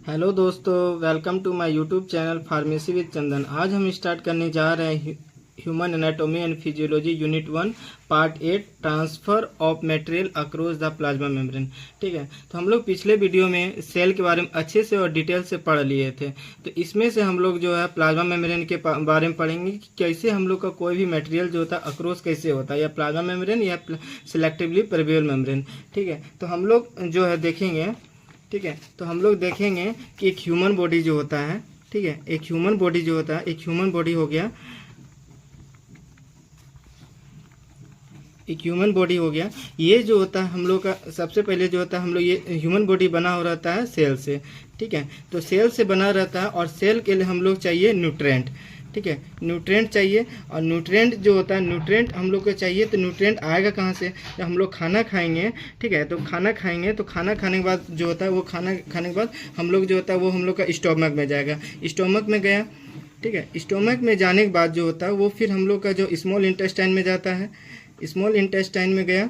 Hello दोस्तों, welcome to my YouTube channel pharmacy with Chandan. आज हम स्टार्ट करने जा रहे हैं human anatomy and physiology unit 1 part 8 transfer of material across the plasma membrane. ठीक है, तो हम लोग पिछले वीडियो में सेल के बारे में अच्छे से और डिटेल से पढ़ लिए थे। तो इसमें से हम लोग जो है प्लाज्मा मेम्ब्रेन के बारे में पढ़ेंगे कि कैसे हम लोग का कोई भी मटेरियल जो होता है अक्रॉस कैसे होता है, या प्लाज्मा मेम्ब्रेन या सिलेक्टिवली परमेबल मेम्ब्रेन। ठीक है, तो हम लोग जो है देखेंगे। ठीक है, तो हम लोग देखेंगे कि एक ह्यूमन बॉडी जो होता है, ठीक है, एक ह्यूमन बॉडी जो होता है, एक ह्यूमन बॉडी हो गया, एक ह्यूमन बॉडी हो गया। ये जो होता है हम लोग का सबसे पहले जो होता है हम लोग ये ह्यूमन बॉडी बना हो रहता है सेल से। ठीक है, तो सेल से बना रहता है और सेल के लिए हम लोग चाहिए न्यूट्रेंट। ठीक है, न्यूट्रेंट चाहिए, और न्यूट्रेंट जो होता है न्यूट्रेंट हम लोग को चाहिए। तो न्यूट्रेंट आएगा कहाँ से? जब हम लोग खाना खाएंगे। ठीक है, तो खाना खाएंगे तो खाना खाने के बाद जो होता है वो खाना खाने के बाद हम लोग जो होता है वो हम लोग का स्टोमक में जाएगा। स्टोमक में गया, ठीक है, स्टोमक में जाने के बाद जो होता है वो फिर हम लोग का जो स्मॉल इंटेस्टाइन में जाता है। स्मॉल इंटेस्टाइन में गया,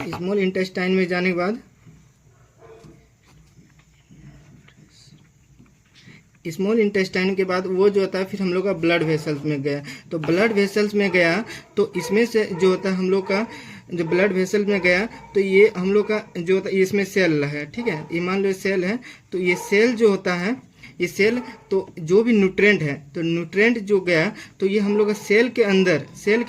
स्मॉल इंटेस्टाइन में जाने के बाद स्मॉल इंटेस्टाइन के बाद वो जो होता है फिर हम लोग का ब्लड वेसल्स में गया। तो ब्लड वेसल्स में गया तो इसमें से जो होता है हम लोग का जो ब्लड वेसल में गया तो ये हम लोग का जो होता है इसमें सेल है। ठीक है, ये मान लो सेल है, तो ये सेल जो होता है ये सेल, तो जो भी न्यूट्रेंट है तो न्यूट्रेंट जो गया तो ये हम लोग का सेल के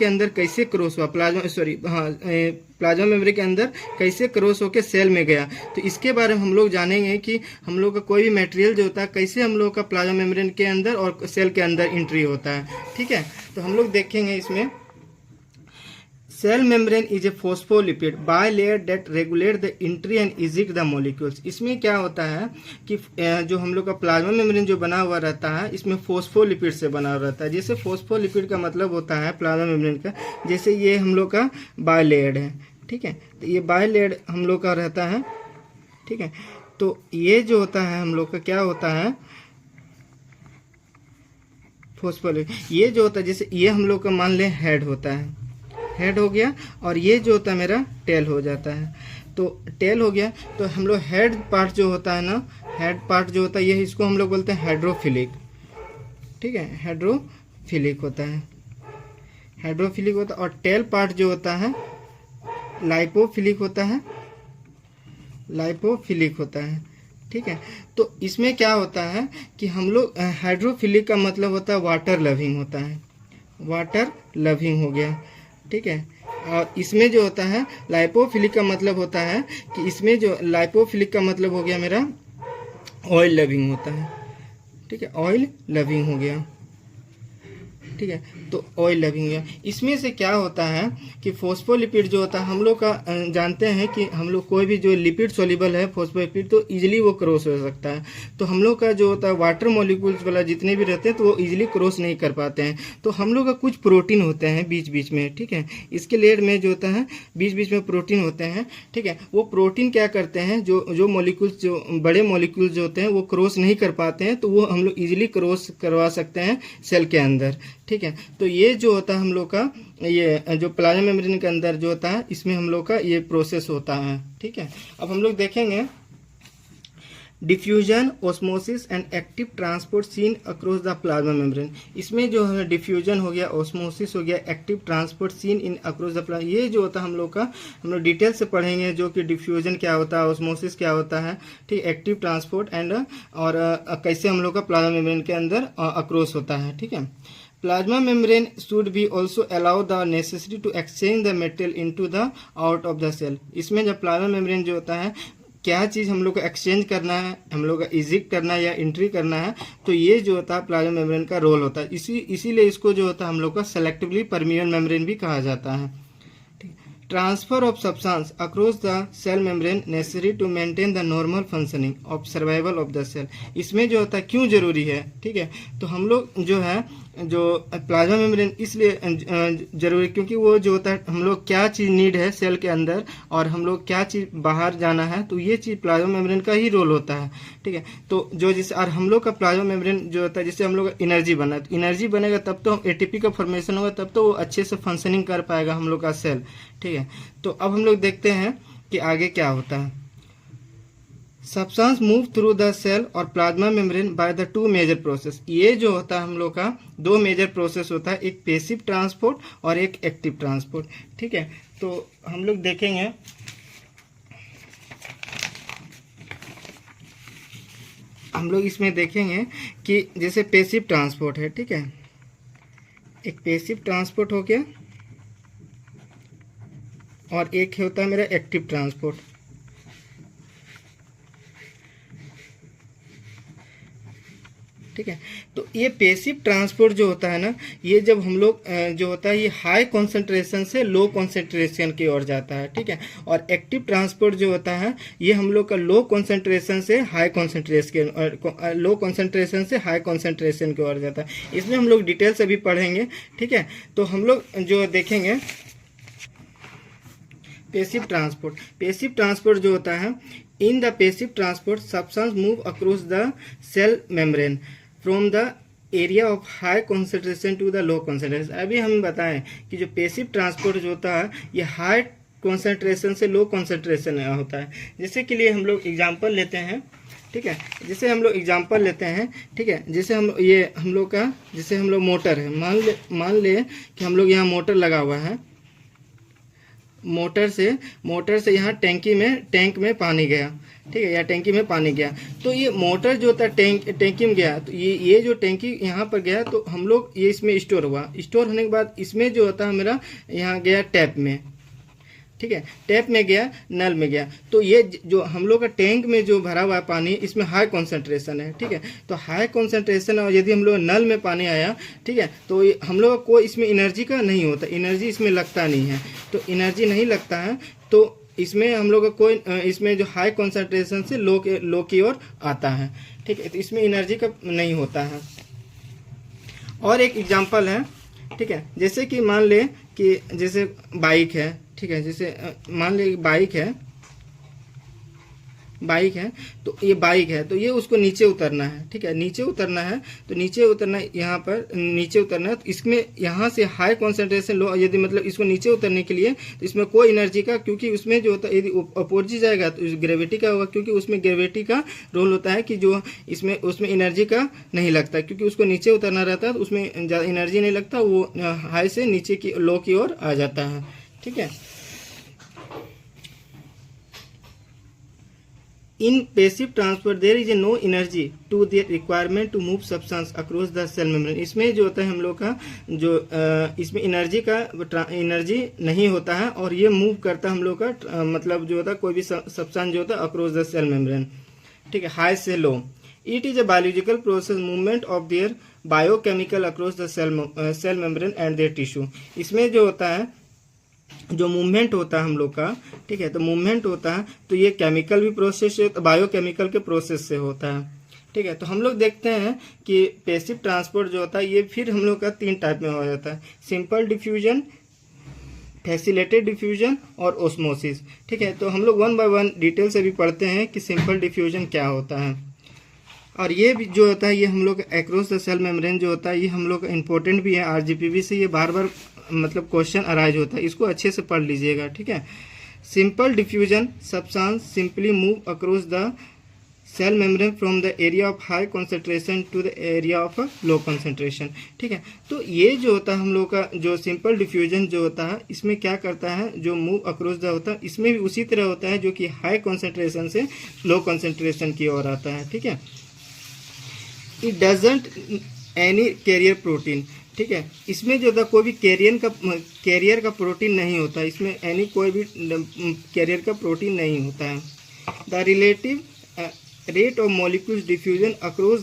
अंदर कैसे क्रॉस हुआ, प्लाज्मा मेम्ब्रेन के अंदर कैसे क्रॉस होकर सेल में गया। तो इसके बारे में हम लोग जानेंगे कि हम लोग का कोई भी मटेरियल जो होता है कैसे हम लोग का प्लाज्मा मेम्ब्रेन के अंदर और सेल के अंदर एंट्री होता है। ठीक है, तो हम लोग देखेंगे इसमें cell membrane is a phospholipid bilayer that regulate the entry and exit the molecules. इसमें क्या होता है कि जो हम लोग का प्लाज्मा मेम्ब्रेन जो बना हुआ रहता है इसमें फॉस्फोलिपिड से बना हुआ रहता है। जैसे फॉस्फोलिपिड का मतलब होता है प्लाज्मा मेम्ब्रेन का, जैसे ये हम लोग का बायलेयर है। ठीक है, तो ये बायलेयर हम लोग का रहता है। ठीक है, तो ये जो होता है हम लोग का क्या होता है फॉस्फोलिपिड। ये जो होता है जैसे ये हम लोग का मान लें हेड होता है, हेड हो गया, और ये जो होता है मेरा टेल हो जाता है। तो टेल हो गया, तो हम लोग हेड पार्ट जो होता है ना, हेड पार्ट जो होता है ये इसको हम लोग बोलते हैं हाइड्रोफिलिक। ठीक है, हाइड्रोफिलिक होता है, हाइड्रोफिलिक होता है। और टेल पार्ट जो होता है लाइपोफिलिक होता है, लाइपोफिलिक होता है। ठीक है, तो इसमें क्या होता है कि हम लोग हाइड्रोफिलिक का मतलब होता है वाटर लविंग होता है, वाटर लविंग हो गया। ठीक है, और इसमें जो होता है लाइपोफिलिक का मतलब होता है कि इसमें जो लाइपोफिलिक का मतलब हो गया मेरा ऑयल लविंग होता है। ठीक है, ऑयल लविंग हो गया। ठीक है, तो ऑयल लविंग गया। इसमें से क्या होता है कि फॉस्फोलिपिड जो होता है हम लोग का जानते हैं कि हम लोग कोई भी जो लिपिड सोल्यूबल है फॉस्फोलिपिड तो इजीली वो क्रॉस हो सकता है। तो हम लोग का जो होता है वाटर मॉलिक्यूल्स वाला जितने भी रहते हैं तो वो इजीली क्रॉस नहीं कर पाते हैं। तो हम लोग का कुछ प्रोटीन होते हैं बीच बीच में। ठीक है, इसके लेयर में जो होता है बीच बीच में प्रोटीन होते हैं। ठीक है, वो प्रोटीन क्या करते हैं, जो मॉलिक्यूल्स जो बड़े मॉलिक्यूल्स जो होते हैं वो क्रॉस नहीं कर पाते हैं, तो वो हम लोग इजीली क्रॉस करवा सकते हैं सेल के अंदर। ठीक है, तो ये जो होता है हम लोग का ये जो प्लाज्मा मेम्ब्रेन के अंदर जो होता है इसमें हम लोग का ये प्रोसेस होता है। ठीक है, अब हम लोग देखेंगे diffusion, osmosis and active transport scene across the plasma membrane. इसमें जो है डिफ्यूजन हो गया, ऑस्मोसिस हो गया, active transport seen in across the plasma, ये जो होता है हम लोग का हम लोग डिटेल से पढ़ेंगे, जो कि डिफ्यूजन क्या होता है, ऑस्मोसिस क्या होता है, ठीक, एक्टिव ट्रांसपोर्ट एंड और कैसे हम लोग का प्लाज्मा मेम्ब्रेन के अंदर अक्रॉस होता है। ठीक है, plasma membrane should be also allow the necessity to exchange the material into the out of the cell। इसमें जब प्लाज्मा मेम्ब्रेन जो होता है क्या चीज़ हम लोग को एक्सचेंज करना है, हम लोग का इजिक्ट करना है या एंट्री करना है, तो ये जो होता है प्लाज्मा मेम्ब्रेन का रोल होता है। इसीलिए इसको जो होता है हम लोग का सेलेक्टिवली परमेबल मेम्ब्रेन भी कहा जाता है। Transfer of substance across the cell membrane necessary to maintain the normal functioning of survival of the cell. इसमें जो होता है क्यों जरूरी है, ठीक है, तो हम लोग जो है जो प्लाज्मा मेम्ब्रेन इसलिए जरूरी क्योंकि वो जो होता है हम लोग क्या चीज़ नीड है सेल के अंदर और हम लोग क्या चीज़ बाहर जाना है, तो ये चीज़ प्लाज्मा मेम्ब्रेन का ही रोल होता है। ठीक है, तो जो जिस और हम लोग का प्लाज्मा मेम्ब्रेन जो होता है जिससे हम लोग एनर्जी बना, तो एनर्जी बनेगा तब तो एटीपी का फॉर्मेशन होगा, तब तो वो अच्छे से फंक्शनिंग कर पाएगा हम लोग का सेल। ठीक है, तो अब हम लोग देखते हैं कि आगे क्या होता है। Substance move through the cell और plasma membrane by the two major process. ये जो होता है हम लोग का दो मेजर प्रोसेस होता है, एक पैसिव ट्रांसपोर्ट और एक एक्टिव ट्रांसपोर्ट। ठीक है, तो हम लोग देखेंगे हम लोग इसमें देखेंगे कि जैसे पैसिव ट्रांसपोर्ट है, ठीक है, एक पैसिव ट्रांसपोर्ट हो गया और एक होता है मेरा एक्टिव ट्रांसपोर्ट। ठीक है, तो ये पैसिव ट्रांसपोर्ट जो होता है ना, ये जब हम लोग जो होता है ये हाई कॉन्सेंट्रेशन से लो कॉन्सेंट्रेशन की ओर जाता है। ठीक है, और एक्टिव ट्रांसपोर्ट जो होता है ये हम लोग का लो कॉन्सेंट्रेशन से हाई कॉन्सेंट्रेशन की ओर जाता है। इसमें हम लोग डिटेल से भी पढ़ेंगे। ठीक है, तो हम लोग जो देखेंगे पैसिव ट्रांसपोर्ट जो होता है, in the passive transport substance move across the cell membrane from the area of high concentration to the low concentration. अभी हम बताएं कि जो पैसिव ट्रांसपोर्ट जो होता है ये हाई कॉन्सेंट्रेशन से लो कॉन्सेंट्रेशन में होता है। जैसे के लिए हम लोग एग्जांपल लेते हैं। ठीक है, जैसे हम लोग एग्जांपल लेते हैं। ठीक है, जैसे हम लोग का जैसे हम लोग मोटर है, मान ले कि हम लोग यहाँ मोटर लगा हुआ है। मोटर से यहाँ टैंक में पानी गया। ठीक है, या टैंकी में पानी गया, तो ये मोटर जो होता है टैंकी में गया, तो ये जो टैंकी यहाँ पर गया तो हम लोग ये इसमें स्टोर हुआ। स्टोर होने के बाद इसमें जो होता है मेरा यहाँ गया टैप में। ठीक है, टैप में गया, नल में गया, तो ये जो हम लोग का टैंक में जो भरा हुआ पानी इसमें हाई कॉन्सेंट्रेशन है। ठीक है, तो हाई कॉन्सेंट्रेशन और यदि हम लोग नल में पानी आया, ठीक है, तो हम लोग को इसमें एनर्जी का नहीं होता, एनर्जी इसमें लगता नहीं है। तो एनर्जी नहीं लगता है तो इसमें हम लोग का कोई इसमें जो हाई कॉन्सेंट्रेशन से लो की ओर आता है। ठीक है, तो इसमें एनर्जी का नहीं होता है। और एक एग्जांपल है। ठीक है, जैसे कि मान ले कि जैसे बाइक है। ठीक है, जैसे मान ले बाइक है, तो ये बाइक है, तो ये उसको नीचे उतरना है। ठीक है, नीचे उतरना है, तो नीचे उतरना यहाँ पर नीचे उतरना है, तो इसमें यहाँ से हाई कॉन्सेंट्रेशन लो, यदि मतलब इसको नीचे उतरने के लिए तो इसमें कोई एनर्जी का, क्योंकि उसमें जो होता है यदि अपोजिट जाएगा तो ग्रेविटी का होगा, क्योंकि उसमें ग्रेविटी का रोल होता है कि जो उसमें एनर्जी का नहीं लगता, क्योंकि उसको नीचे उतरना रहता है तो उसमें ज़्यादा एनर्जी नहीं लगता, वो हाई से नीचे की लो की ओर आ जाता है। ठीक है, In passive transport there is no energy to the requirement to move substance across the cell membrane। इसमें जो होता है हम लोग का जो इसमें एनर्जी नहीं होता है और ये मूव करता है हम लोग का मतलब जो होता है कोई भी सब्सटेंस जो होता है अक्रॉस द सेल मेम्ब्रेन। ठीक है, हाई से low. It is a biological process movement of their biochemical across the cell membrane and their tissue. इसमें जो होता है जो मूवमेंट होता है हम लोग का, ठीक है, तो मूवमेंट होता है तो ये केमिकल भी प्रोसेस से, बायोकेमिकल के प्रोसेस से होता है। ठीक है, तो हम लोग देखते हैं कि पैसिव ट्रांसपोर्ट जो होता है ये फिर हम लोग का 3 टाइप में हो जाता है, सिंपल डिफ्यूजन, फैसिलिटेटेड डिफ्यूजन और ओस्मोसिस। ठीक है, तो हम लोग 1 बाय 1 डिटेल से भी पढ़ते हैं कि सिंपल डिफ्यूजन क्या होता है। और ये भी जो होता है ये हम लोग एक्रॉस द सेल मेम्ब्रेन जो होता है ये हम लोग इंपॉर्टेंट भी है, आरजीपीवी से ये बार बार मतलब क्वेश्चन अराइज होता है, इसको अच्छे से पढ़ लीजिएगा। ठीक है, simple diffusion substance simply move across the cell membrane from the area of high concentration to the area of low concentration. ठीक है, तो ये जो होता है हम लोग का जो सिंपल डिफ्यूजन जो होता है इसमें क्या करता है, जो मूव अक्रॉस द होता है इसमें भी उसी तरह होता है जो कि हाई कॉन्सेंट्रेशन से लो कॉन्सेंट्रेशन की ओर आता है। ठीक है, it doesn't any carrier protein. ठीक है, इसमें जो था कोई भी कैरियर का प्रोटीन नहीं होता, इसमें एनी कोई भी कैरियर का प्रोटीन नहीं होता है। The relative rate of molecules diffusion across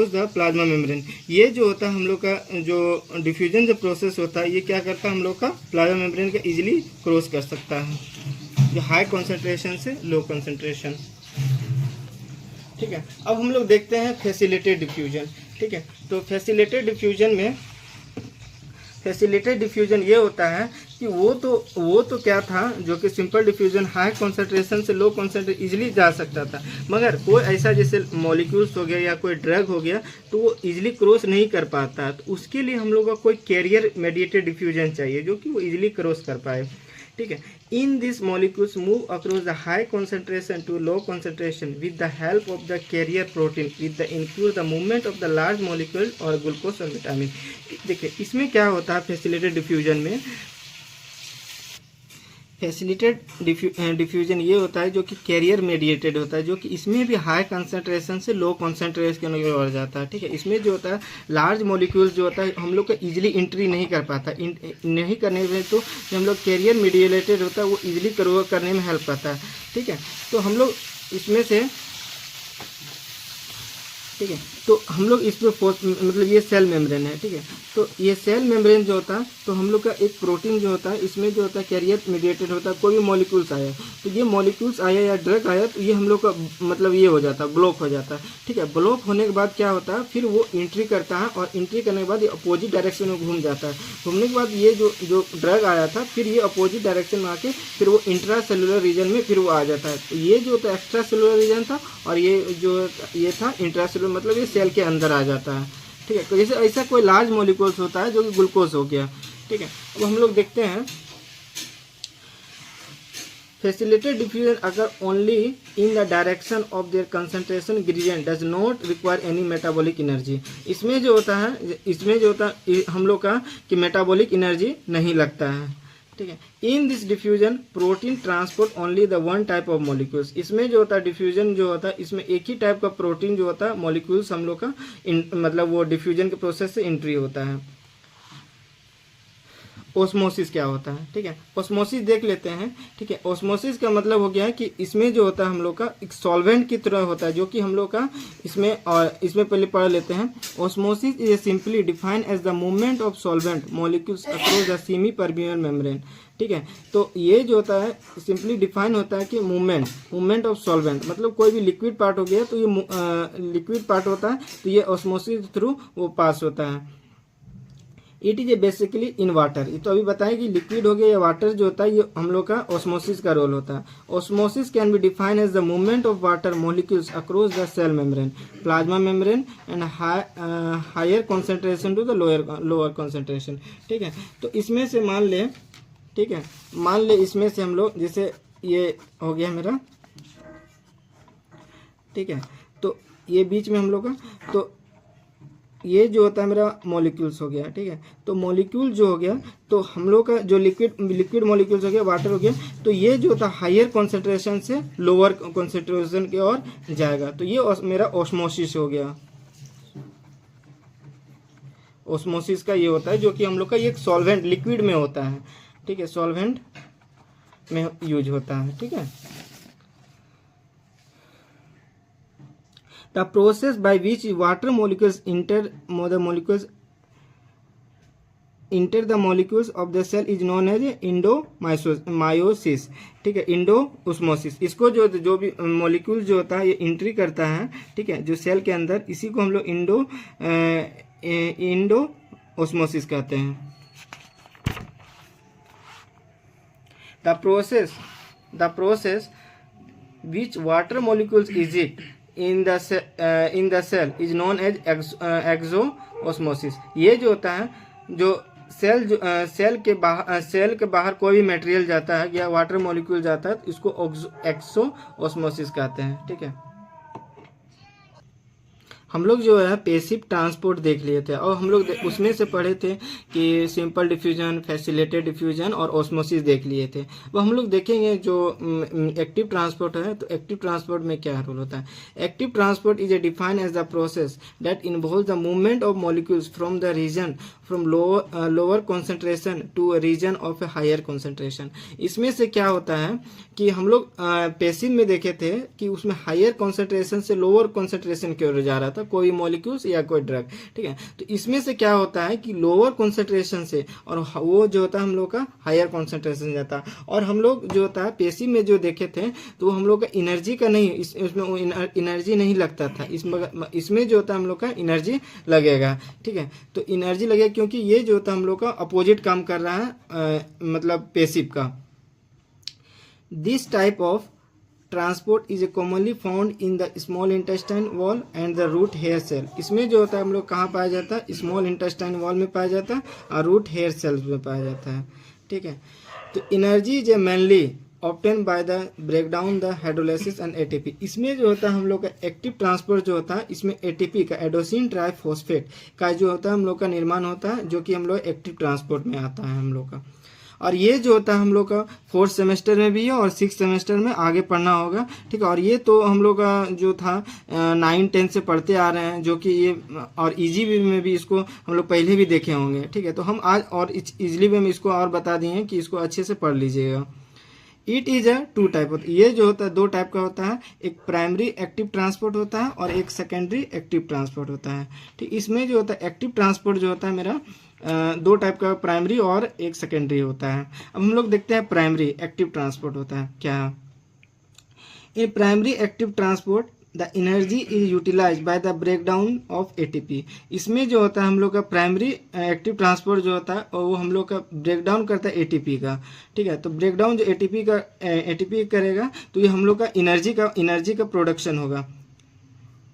the plasma membrane. ये जो होता है हम लोग का जो डिफ्यूजन जो प्रोसेस होता है ये क्या करता है हम लोग का प्लाज्मा मेम्ब्रेन का इजीली क्रॉस कर सकता है, जो हाई कॉन्सेंट्रेशन से लो कॉन्सेंट्रेशन। ठीक है, अब हम लोग देखते हैं फैसिलिटेटेड डिफ्यूजन। ठीक है, तो फैसिलिटेटेड डिफ्यूजन ये होता है कि वो तो क्या था जो कि सिंपल डिफ्यूजन हाई कॉन्सेंट्रेशन से लो कॉन्सेंट्रेशन इजीली जा सकता था, मगर कोई ऐसा जैसे मॉलिक्यूल्स हो गया या कोई ड्रग हो गया तो वो इजीली क्रॉस नहीं कर पाता, तो उसके लिए हम लोग का कोई कैरियर मेडिएटेड डिफ्यूजन चाहिए जो कि वो इजीली क्रॉस कर पाए। ठीक है। In this molecules move across the high concentration to low concentration with the help of the carrier protein with the include the movement of the large molecule और glucose और विटामिन। देखिए इसमें क्या होता है फैसिलिटेटेड डिफ्यूजन में, facilitated diffusion ये होता है जो कि कैरियर मेडिएटेड होता है, जो कि इसमें भी हाई कंसंट्रेशन से लो कंसंट्रेशन की ओर जाता है। ठीक है, इसमें जो होता है लार्ज मॉलिक्यूल्स जो होता है हम लोग का इजीली एंट्री नहीं कर पाता, नहीं करने में तो जो हम लोग कैरियर मेडिएटेड होता है वो इजीली करने में हेल्प करता है। ठीक है, तो हम लोग इसमें से, ठीक है, तो हम लोग इसमें मतलब ये सेल मेम्ब्रेन है। ठीक है, तो ये सेल मेम्ब्रेन जो होता है तो हम लोग का एक प्रोटीन जो होता है इसमें जो होता है कैरियर मीडिएटेड होता है। कोई भी मॉलिक्यूल्स आया तो ये मॉलिक्यूल्स आया या ड्रग आया तो ये हम लोग का मतलब ये हो जाता है, ब्लॉक हो जाता है। ठीक है, ब्लॉक होने के बाद क्या होता है फिर वो एंट्री करता है और एंट्री करने के बाद ये अपोजिट डायरेक्शन में घूम जाता है। घूमने के बाद ये जो ड्रग आया था फिर ये अपोजिट डायरेक्शन में आके फिर वो इंट्रा सेलुलर रीजन में फिर वो आ जाता है। तो ये जो था एक्स्ट्रा सेलुलर रीजन था और ये था इंट्रा सेलुलर, मतलब ये सेल के अंदर आ जाता है। ठीक है, तो जैसे ऐसा कोई लार्ज मॉलिक्यूल्स होता है जो कि ग्लूकोज हो गया। ठीक है, अब हम लोग देखते हैं फैसिलिटेटेड डिफ्यूजन अगर only in the direction of their concentration gradient does not require any metabolic energy. इसमें जो होता है हम लोग का कि मेटाबॉलिक एनर्जी नहीं लगता है। ठीक है, in this diffusion protein transport only the one type of molecules. इसमें जो होता है डिफ्यूजन जो होता है इसमें एक ही टाइप का प्रोटीन जो होता है मॉलिक्यूल्स हम लोग का मतलब वो डिफ्यूजन के प्रोसेस से एंट्री होता है। ओस्मोसिस क्या होता है? ठीक है, ओस्मोसिस देख लेते हैं। ठीक है, ओस्मोसिस का मतलब हो गया है कि इसमें जो होता है हम लोग का एक सॉल्वेंट की तरह होता है, जो कि हम लोग का इसमें पहले पढ़ लेते हैं। Osmosis is simply defined as the movement of solvent molecules across the semi permeable membrane. ठीक है, तो ये जो होता है सिंपली डिफाइन होता है कि मूवमेंट ऑफ सॉल्वेंट, मतलब कोई भी लिक्विड पार्ट हो गया तो ये लिक्विड पार्ट होता है तो ये ओस्मोसिस थ्रू वो पास होता है। It is A basically in water. ये तो अभी बताएं कि लिक्विड हो गया या वाटर जो होता है ये हम लोग का ऑस्मोसिस का रोल होता है। Osmosis can be defined as the movement of water molecules across the cell membrane, plasma membrane and higher concentration to the lower concentration. ठीक है, तो इसमें से मान ले, ठीक है, मान ले इसमें से हम लोग जैसे ये हो गया मेरा, ठीक है, तो ये बीच में हम लोग का तो ये जो होता है मेरा मॉलिक्यूल्स हो गया। ठीक है, तो मॉलिक्यूल जो हो गया तो हम लोग का जो लिक्विड मॉलिक्यूल्स हो गया, वाटर हो गया, तो ये जो होता है हायर कॉन्सेंट्रेशन से लोअर कॉन्सेंट्रेशन की ओर जाएगा। तो ये मेरा ऑस्मोसिस हो गया। ऑस्मोसिस का ये होता है जो कि हम लोग का ये सॉल्वेंट लिक्विड में होता है। ठीक है, सॉल्वेंट में यूज होता है। ठीक है, the process by which water molecules enter the molecules of the cell is known as endomyosis। ठीक है, इंडोओस्मोसिस। इसको जो भी मॉलिक्यूल जो होता है ये एंट्री करता है, ठीक है, जो सेल के अंदर, इसी को हम लोग इंडोओस्मोसिस कहते हैं। The process which water molecules exit in the cell is known as exoosmosis। ये जो होता है जो सेल के बाहर कोई भी मटेरियल जाता है या वाटर मॉलिक्यूल जाता है तो इसको एक्सोओस्मोसिस कहते हैं। ठीक है, हम लोग जो है पैसिव ट्रांसपोर्ट देख लिए थे और हम लोग उसमें से पढ़े थे कि सिंपल डिफ्यूजन, फैसिलिटेटेड डिफ्यूजन और ऑस्मोसिस देख लिए थे। वो हम लोग देखेंगे जो एक्टिव ट्रांसपोर्ट है, तो एक्टिव ट्रांसपोर्ट में क्या रोल होता है। Active transport is a defined as the process that involve the movement of molecules from the region from lower concentration to a region of a higher concentration. इसमें से क्या होता है कि हम लोग पैसिव में देखे थे कि उसमें हायर कॉन्सेंट्रेशन से लोअर कॉन्सेंट्रेशन की ओर जा रहा था कोई मॉलिक्यूल्स या कोई ड्रग। ठीक है, तो इसमें से क्या होता है कि लोअर कॉन्सेंट्रेशन से और वो जो होता है हम लोग का हायर कॉन्सेंट्रेशन जाता है। और हम लोग जो होता है पैसिव में जो देखे थे तो हम लोग का एनर्जी का नहीं, इसमें एनर्जी नहीं लगता था, इसमें जो होता है हम लोग का एनर्जी लगेगा। ठीक है, तो एनर्जी लगेगा क्योंकि ये जो होता है हम लोग का अपोजिट काम कर रहा है मतलब पैसिव का। This type of transport is commonly found in the small intestine wall and the root hair cell. इसमें जो होता है हम लोग कहाँ पाया जाता है, स्मॉल इंटेस्टाइन वॉल में पाया जाता है और रूट हेयर सेल्स में पाया जाता है। ठीक है, तो energy is mainly obtain bye the breakdown the hydrolysis and ATP. इसमें जो होता है हम लोग का एक्टिव ट्रांसपोर्ट जो होता है, इसमें एटीपी का एडोसिन ट्राइफॉस्फेट का जो होता है हम लोग का निर्माण होता है, जो कि हम लोग एक्टिव ट्रांसपोर्ट में आता है हम लोग का। और ये जो होता है हम लोग का 4th सेमेस्टर में भी है और 6th सेमेस्टर में आगे पढ़ना होगा, ठीक है। और ये तो हम लोग का जो था 9-10 से पढ़ते आ रहे हैं, जो कि ये और इजी वे में भी इसको हम लोग पहले भी देखे होंगे, ठीक है। तो हम आज और इजीली वे में इसको और बता दिए कि इसको अच्छे से पढ़ लीजिएगा। इट इज अ 2 टाइप होता है, ये जो होता है 2 टाइप का होता है, एक प्राइमरी एक्टिव ट्रांसपोर्ट होता है और एक सेकेंडरी एक्टिव ट्रांसपोर्ट होता है, ठीक। इसमें जो होता है एक्टिव ट्रांसपोर्ट जो होता है मेरा 2 टाइप का, प्राइमरी और एक सेकेंडरी होता है। अब हम लोग देखते हैं प्राइमरी एक्टिव ट्रांसपोर्ट होता है क्या। In primary active transport the energy is utilize by the breakdown of ATP. इसमें जो होता है हम लोग का प्राइमरी एक्टिव ट्रांसपोर्ट जो होता है वो हम लोग का ब्रेकडाउन करता है एटीपी का, ठीक है। तो ब्रेकडाउन जो एटीपी करेगा तो ये हम लोग का एनर्जी का प्रोडक्शन होगा।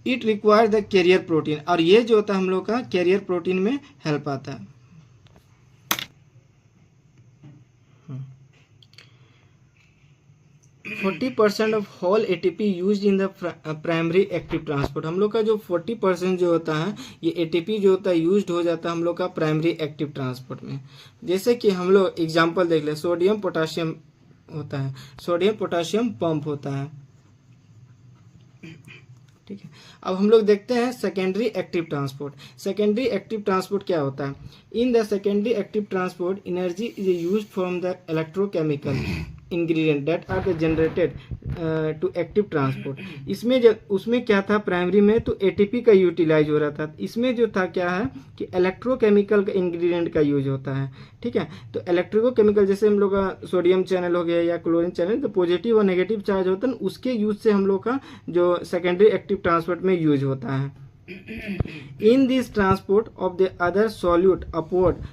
It require the carrier protein, और ये जो होता है हम लोग का कैरियर प्रोटीन में हेल्प आता है। 40% of whole ATP use in the primary active transport. हम लोग का जो 40% जो होता है ये एटीपी जो होता है यूज हो जाता है हम लोग का प्राइमरी एक्टिव ट्रांसपोर्ट में। जैसे कि हम लोग एग्जांपल देख ले, सोडियम पोटाशियम होता है, सोडियम पोटाशियम पंप होता है, ठीक है। अब हम लोग देखते हैं secondary active transport. Secondary active transport क्या होता है। In the secondary active transport energy is used from the electrochemical ingredient that are generated to active transport. इसमें जब उसमें क्या था प्राइमरी में तो एटीपी का यूटिलाइज हो रहा था, इसमें जो था क्या है कि इलेक्ट्रोकेमिकल का इंग्रेडिएंट का यूज होता है, ठीक है। तो इलेक्ट्रिकोकेमिकल जैसे हम लोग का सोडियम चैनल हो गया या क्लोरीन चैनल, तो पॉजिटिव और नेगेटिव चार्ज होता है, उसके यूज से हम लोग का जो सेकेंडरी एक्टिव ट्रांसपोर्ट में यूज होता है। In this transport of the other solute upward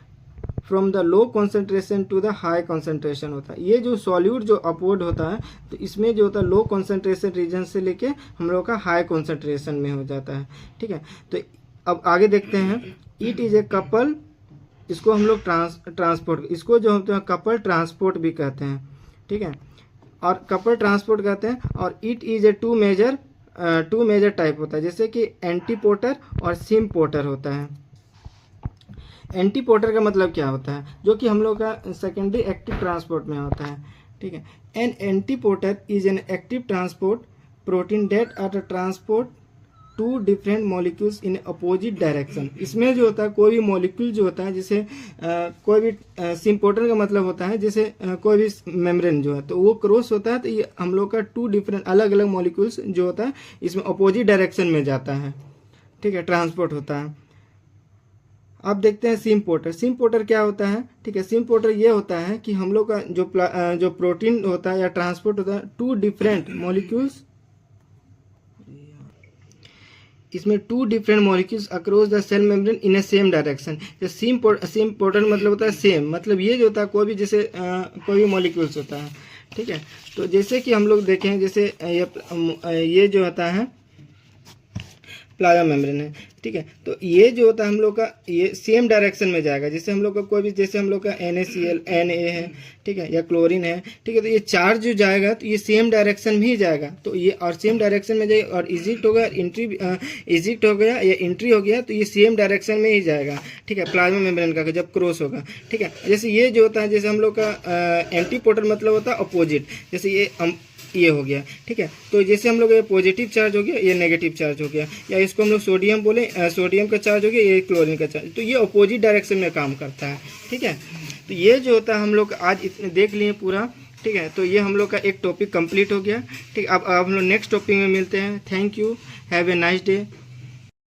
from the low concentration to the high concentration होता है। ये जो सॉल्यूट जो अपवर्ड होता है तो इसमें जो होता है लो कॉन्सेंट्रेशन रीजन से लेके हम लोग का हाई कॉन्सेंट्रेशन में हो जाता है, ठीक है। तो अब आगे देखते हैं। इट इज ए कपल, इसको हम लोग ट्रांसपोर्ट, इसको जो होता है कपल ट्रांसपोर्ट भी कहते हैं, ठीक है, और कपल ट्रांसपोर्ट कहते हैं। और it is a two major type होता है, जैसे कि एंटीपोर्टर और सिम्पोर्टर होता है। एंटीपोर्टर का मतलब क्या होता है, जो कि हम लोग का सेकेंडरी एक्टिव ट्रांसपोर्ट में होता है, ठीक है। An antiporter is an active transport protein that are transport 2 different molecules in opposite direction. इसमें जो होता है कोई भी मॉलिक्यूल जो होता है, जैसे कोई भी सिम्पोर्टर का मतलब होता है जैसे कोई भी मेम्ब्रेन जो है तो वो क्रॉस होता है, तो ये हम लोग का 2 डिफरेंट अलग अलग मॉलिक्यूल्स जो होता है इसमें अपोजिट डायरेक्शन में जाता है, ठीक है, ट्रांसपोर्ट होता है। अब देखते हैं सिम्पोर्टर। सिम्पोर्टर क्या होता है, ठीक है। सिम्पोर्टर ये होता है कि हम लोग का जो प्रोटीन होता है या ट्रांसपोर्ट होता है 2 डिफरेंट मॉलिक्यूल्स, इसमें 2 different molecules across the cell membrane in a same direction. Symporter मतलब होता है सेम, मतलब ये जो होता है कोई भी जैसे कोई भी मॉलिक्यूल्स होता है, ठीक है। तो जैसे कि हम लोग देखें, जैसे ये जो होता है प्लाज्मा मेम्ब्रेन है, ठीक है। तो ये जो होता है हम लोग का ये सेम डायरेक्शन में जाएगा, जैसे हम लोग का कोई भी जैसे हम लोग का NaCl Na है, ठीक है, या क्लोरीन है, ठीक है। तो ये चार्ज जो जाएगा तो ये सेम डायरेक्शन में ही जाएगा, तो ये और सेम डायरेक्शन में जाएगा और इजिक्ट होगा, इजिक्ट हो गया या एंट्री हो गया तो ये सेम डायरेक्शन में ही जाएगा, ठीक है, प्लाज्मा मेम्ब्रेन का जब क्रॉस होगा, ठीक है। जैसे ये जो होता है जैसे हम लोग का एंटीपोर्टर मतलब होता है अपोजिट, जैसे ये हो गया, ठीक है। तो जैसे हम लोग ये पॉजिटिव चार्ज हो गया, ये नेगेटिव चार्ज हो गया, या इसको हम लोग सोडियम बोले, सोडियम का चार्ज हो गया, ये क्लोरीन का चार्ज, तो ये अपोजिट डायरेक्शन में काम करता है, ठीक है। तो ये जो होता है हम लोग आज इतने देख लिए पूरा, ठीक है। तो ये हम लोग का एक टॉपिक कंप्लीट हो गया, ठीक। अब हम लोग नेक्स्ट टॉपिक में मिलते हैं। Thank you, have a nice day.